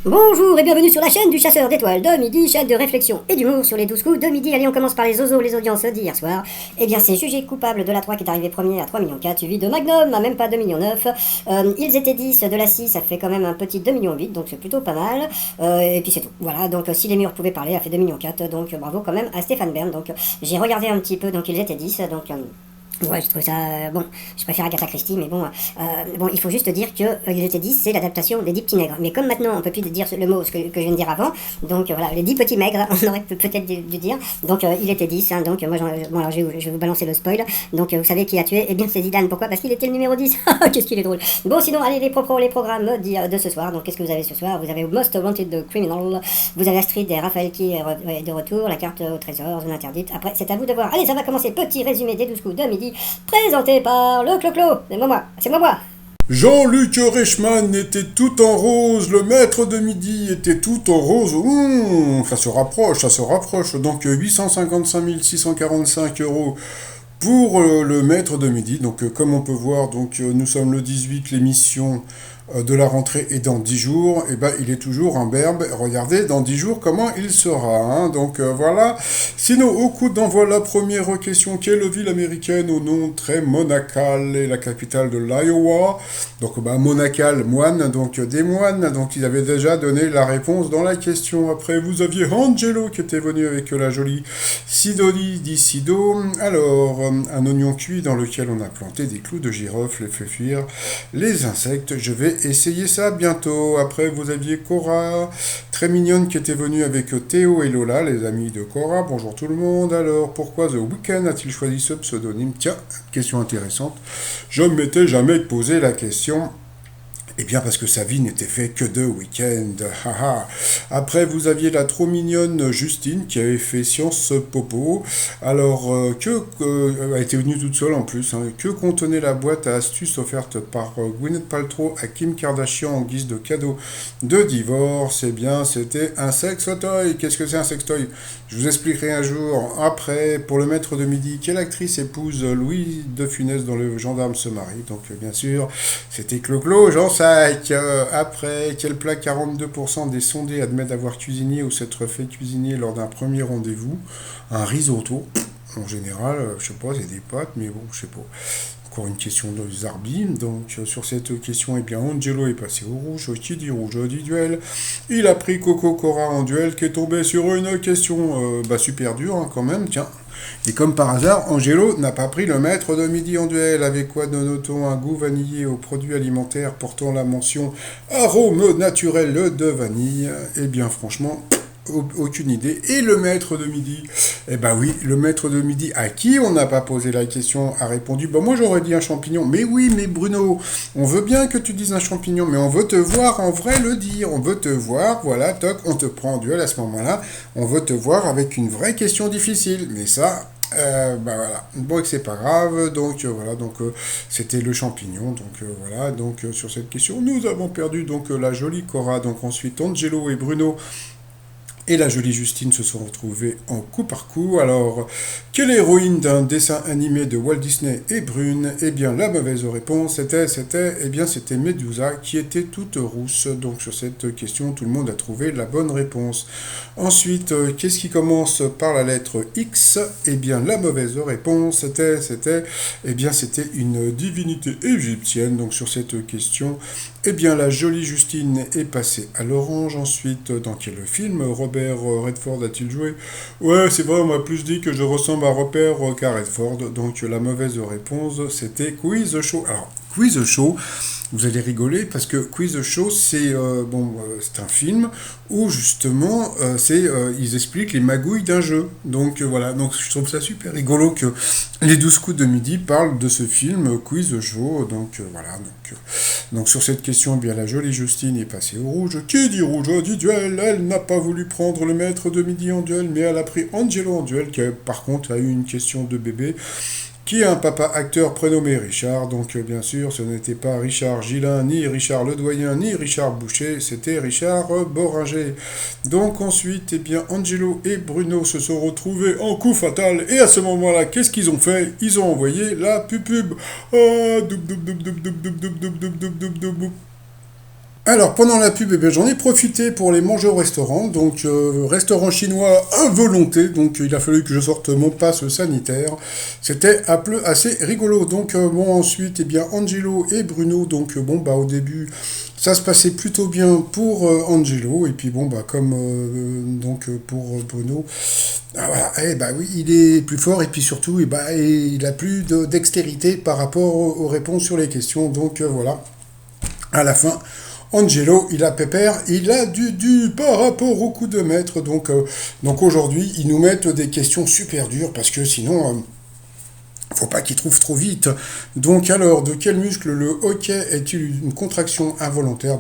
Bonjour et bienvenue sur la chaîne du chasseur d'étoiles de midi, chaîne de réflexion et d'humour sur les 12 coups de midi. Allez, on commence par les zozos, les audiences d'hier soir. Eh bien, c'est jugé coupable de la 3 qui est arrivé premier à 3,4 millions, suivi de Magnum à même pas 2,9 millions. Ils étaient 10 de la 6, ça fait quand même un petit 2,8 millions, donc c'est plutôt pas mal. Et puis c'est tout. Voilà, donc si les murs pouvaient parler, a fait 2,4 millions, donc bravo quand même à Stéphane Bern. Donc j'ai regardé un petit peu, donc ils étaient 10, donc. Ouais, je trouve ça bon. Je préfère Agatha Christie, mais bon, il faut juste dire que ils étaient 10, c'est l'adaptation des 10 petits maigres. Mais comme maintenant, on peut plus dire le mot que je viens de dire avant, donc voilà, les 10 petits maigres, on aurait peut-être dû dire. Donc il était 10, hein, donc moi, bon, alors je vais vous balancer le spoil. Donc vous savez qui a tué? Eh bien, c'est Zidane. Pourquoi? Parce qu'il était le numéro 10. Qu'est-ce qu'il est drôle. Bon, sinon, allez, les programmes de ce soir. Donc qu'est-ce que vous avez ce soir? Vous avez Most Wanted Criminal, vous avez Astrid et Raphaël qui est de retour, la carte au trésor, zone interdite. Après, c'est à vous de voir. Allez, ça va commencer. Petit résumé des 12 coups de midi. Présenté par le Clo-Clo. C'est moi. Jean-Luc Reichmann était tout en rose, le maître de midi était tout en rose. Ça se rapproche. Donc 855 645 euros pour le maître de midi. Donc comme on peut voir, nous sommes le 18, l'émission de la rentrée est dans 10 jours, et ben il est toujours un berbe. Regardez dans 10 jours comment il sera. Hein. Donc voilà. Sinon, au coup d'envoi, la première question, quelle ville américaine au nom très monacal est la capitale de l'Iowa? Donc monacal, moine, donc des moines. Donc ils avaient déjà donné la réponse dans la question. Après, vous aviez Angelo qui était venu avec la jolie Sidonie dit Sido. Alors, un oignon cuit dans lequel on a planté des clous de girofle et fait fuir les insectes. Je vais essayer ça bientôt. Après, vous aviez Cora, très mignonne, qui était venue avec Théo et Lola, les amis de Cora. Bonjour tout le monde. Alors, pourquoi The Weeknd a-t-il choisi ce pseudonyme? Tiens, question intéressante. Je ne m'étais jamais posé la question. Eh bien, parce que sa vie n'était faite que de week-end. Après, vous aviez la trop mignonne Justine qui avait fait Science Popo. Alors, elle était venue toute seule en plus. Hein. Que contenait la boîte à astuces offerte par Gwyneth Paltrow à Kim Kardashian en guise de cadeau de divorce? Eh bien, c'était un sextoy. Qu'est-ce que c'est un sextoy? Je vous expliquerai un jour. Après, pour le maître de midi, quelle actrice épouse Louis de Funès dans Le Gendarme se marie? Donc, bien sûr, c'était Clo-Clo, Jean Sac. Après, quel plat 42% des sondés admettent avoir cuisiné ou s'être fait cuisiner lors d'un premier rendez-vous? Un risotto. En général, je sais pas, c'est des pâtes, mais bon, je sais pas. Encore une question de Zarbi. Donc, sur cette question, eh bien, Angelo est passé au rouge. Qui dit rouge dit duel. Il a pris Coco Cora en duel, qui est tombé sur une question super dure, hein, quand même. Tiens. Et comme par hasard, Angelo n'a pas pris le maître de midi en duel. Avec quoi donne-t-on un goût vanillé aux produits alimentaires portant la mention arôme naturel de vanille? Eh bien, franchement, aucune idée. Et le maître de midi? Eh ben oui, le maître de midi à qui on n'a pas posé la question a répondu, moi j'aurais dit un champignon. Mais oui, mais Bruno, on veut bien que tu dises un champignon, mais on veut te voir en vrai le dire. On veut te voir, voilà, toc, on te prend en duel à ce moment-là. On veut te voir avec une vraie question difficile. Mais ça... voilà. Bon, et que c'est pas grave, c'était le champignon, voilà, sur cette question, nous avons perdu la jolie Cora, donc ensuite Angelo et Bruno et la jolie Justine se sont retrouvées en coup par coup. Alors, quelle héroïne d'un dessin animé de Walt Disney est brune? Eh bien, la mauvaise réponse c'était Medusa qui était toute rousse. Donc, sur cette question, tout le monde a trouvé la bonne réponse. Ensuite, qu'est-ce qui commence par la lettre X? Eh bien, la mauvaise réponse c'était une divinité égyptienne. Donc, sur cette question, eh bien, la jolie Justine est passée à l'orange. Ensuite, dans quel film Robert Redford a-t-il joué? Ouais, c'est vrai, on m'a plus dit que je ressemble à Robert qu'à Redford. Donc, la mauvaise réponse, c'était Quiz Show. Alors, Quiz Show, vous allez rigoler parce que Quiz Show, c'est un film où justement, ils expliquent les magouilles d'un jeu. Donc, voilà, donc je trouve ça super rigolo que les 12 coups de midi parlent de ce film Quiz Show. Donc, voilà, donc sur cette question, eh bien, la jolie Justine est passée au rouge. Qui dit rouge dit duel. Elle n'a pas voulu prendre le maître de midi en duel, mais elle a pris Angelo en duel, qui par contre a eu une question de bébé, qui est un papa acteur prénommé Richard. Donc bien sûr, ce n'était pas Richard Gillin, ni Richard Ledoyen, ni Richard Boucher, c'était Richard Boringer. Donc ensuite, eh bien, Angelo et Bruno se sont retrouvés en coup fatal, et à ce moment-là, qu'est-ce qu'ils ont fait? Ils ont envoyé la pub. Alors, pendant la pub, eh bien, j'en ai profité pour aller manger au restaurant. Donc, restaurant chinois à volonté. Donc, il a fallu que je sorte mon passe sanitaire. C'était un peu assez rigolo. Donc, bon, ensuite, eh bien, Angelo et Bruno. Donc, bon, bah, au début, ça se passait plutôt bien pour Angelo. Et puis, bon, bah, comme pour Bruno, ah, voilà, eh bah oui, il est plus fort. Et puis surtout, il a plus de dextérité par rapport aux réponses sur les questions. Donc, voilà. À la fin, Angelo, il a pépère, il a du par rapport au coup de maître. Donc aujourd'hui, ils nous mettent des questions super dures parce que sinon, faut pas qu'il trouve trop vite. Donc alors, de quel muscle le hockey est-il une contraction involontaire?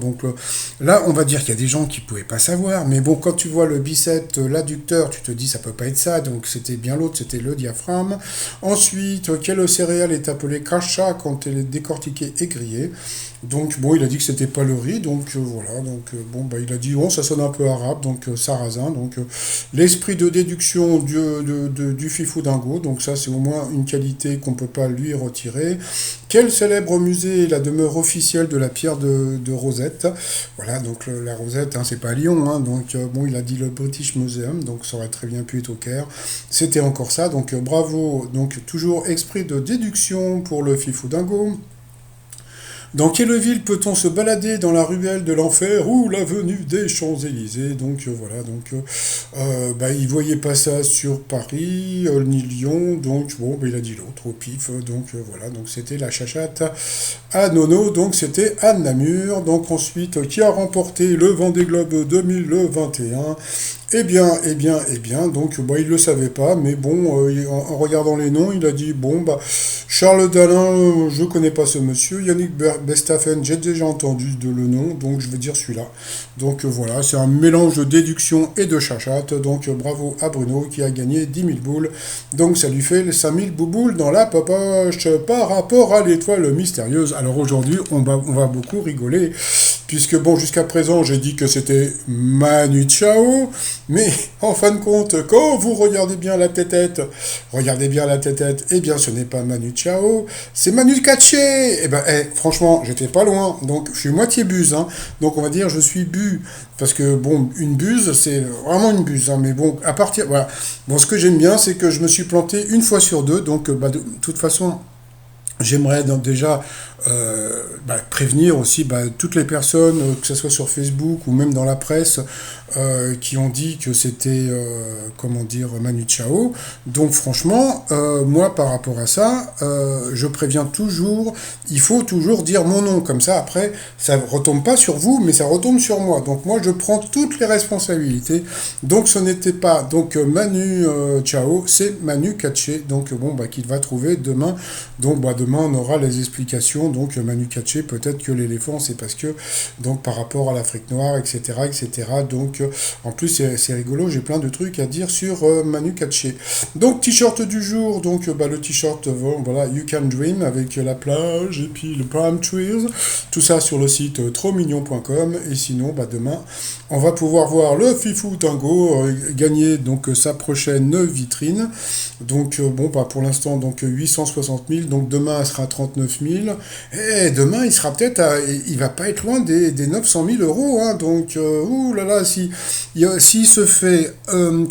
Là, on va dire qu'il y a des gens qui pouvaient pas savoir, mais bon, quand tu vois le biceps, l'adducteur, tu te dis ça peut pas être ça. Donc c'était bien l'autre, c'était le diaphragme. Ensuite, quelle céréale est appelée kasha quand elle est décortiquée et grillée? Donc bon, il a dit que c'était pas le riz, voilà. Bon, bah il a dit bon, ça sonne un peu arabe, sarrasin. L'esprit de déduction du fifou dingo, donc ça c'est au moins une qualité qu'on peut pas lui retirer. Quel célèbre musée est la demeure officielle de la pierre de Rosette? Voilà, la Rosette, hein, c'est pas à Lyon, hein, bon, il a dit le British Museum, donc ça aurait très bien pu être au Caire. C'était encore ça, bravo, donc toujours esprit de déduction pour le fifou dingo. Dans quelle ville peut-on se balader dans la ruelle de l'enfer ou l'avenue des Champs-Élysées? Il voyait pas ça sur Paris, ni Lyon, bon, bah, il a dit l'autre au pif, voilà, donc c'était la chachate à Nono, donc c'était à Namur, donc ensuite, qui a remporté le Vendée Globe 2021? Il le savait pas, mais bon, en regardant les noms, il a dit, bon, bah, Charles Dalin, je connais pas ce monsieur, Yannick Bestaffen, j'ai déjà entendu le nom, donc je vais dire celui-là. Voilà, c'est un mélange de déduction et de chachate, bravo à Bruno qui a gagné 10 000 boules, donc ça lui fait les 5 000 bouboules dans la popoche par rapport à l'étoile mystérieuse. Alors aujourd'hui, on va beaucoup rigoler, puisque bon, jusqu'à présent, j'ai dit que c'était Manu Chao, mais en fin de compte, quand vous regardez bien la tête-tête, eh bien, ce n'est pas Manu Chao, c'est Manu Katché. Franchement, j'étais pas loin, donc je suis moitié buse, hein. Donc on va dire, je suis bu, parce que bon, une buse, c'est vraiment une buse, hein. Mais bon, voilà. Bon, ce que j'aime bien, c'est que je me suis planté une fois sur deux, de toute façon, j'aimerais donc déjà prévenir aussi toutes les personnes, que ce soit sur Facebook ou même dans la presse, qui ont dit que c'était, Manu Chao. Donc franchement, moi par rapport à ça, je préviens toujours, il faut toujours dire mon nom, comme ça après, ça ne retombe pas sur vous, mais ça retombe sur moi. Donc moi je prends toutes les responsabilités. Donc ce n'était pas Manu Chao, c'est Manu Katché, qu'il va trouver demain. Demain on aura les explications. Manu Katché, peut-être que l'éléphant c'est parce que par rapport à l'Afrique noire, etc. En plus c'est rigolo, j'ai plein de trucs à dire sur Manu Katché. T-shirt du jour, le t-shirt, voilà, You Can Dream avec la plage et puis le palm trees, tout ça sur le site trommignon.com. Et sinon demain on va pouvoir voir le Fifou Tango gagner sa prochaine vitrine. Pour l'instant 860 000, demain elle sera 39 000. Et demain, il va pas être loin des 900 000 euros, hein. Ouh là là, s'il se fait, un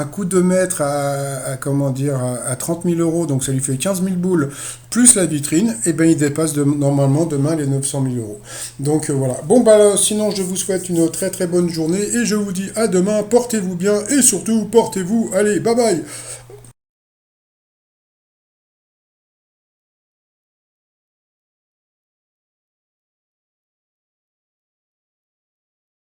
coup de maître à 30 000 euros, donc ça lui fait 15 000 boules, plus la vitrine, il dépasse normalement demain les 900 000 euros. Voilà. Sinon, je vous souhaite une très très bonne journée et je vous dis à demain, portez-vous bien et surtout, portez-vous, allez, bye bye!